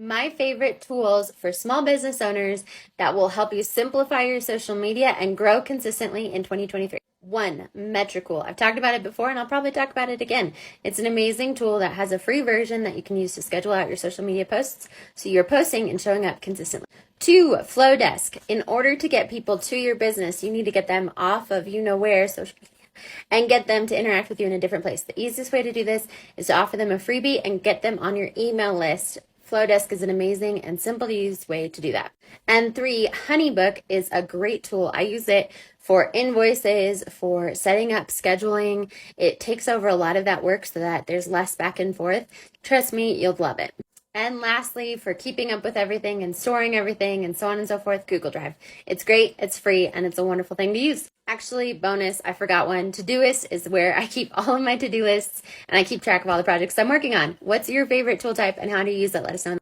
My favorite tools for small business owners that will help you simplify your social media and grow consistently in 2023. One, Metricool. I've talked about it before and I'll probably talk about it again. It's an amazing tool that has a free version that you can use to schedule out your social media posts so you're posting and showing up consistently. Two, Flowdesk. In order to get people to your business, you need to get them off of you know where social media and get them to interact with you in a different place. The easiest way to do this is to offer them a freebie and get them on your email list. Flowdesk is an amazing and simple to use way to do that. And three, Honeybook is a great tool. I use it for invoices, for setting up scheduling. It takes over a lot of that work so that there's less back and forth. Trust me, you'll love it. And lastly, for keeping up with everything and storing everything and so on and so forth, Google Drive. It's great, it's free, and it's a wonderful thing to use. Actually, bonus, I forgot one. Todoist is where I keep all of my to-do lists and I keep track of all the projects I'm working on. What's your favorite tool type and how do you use it? Let us know.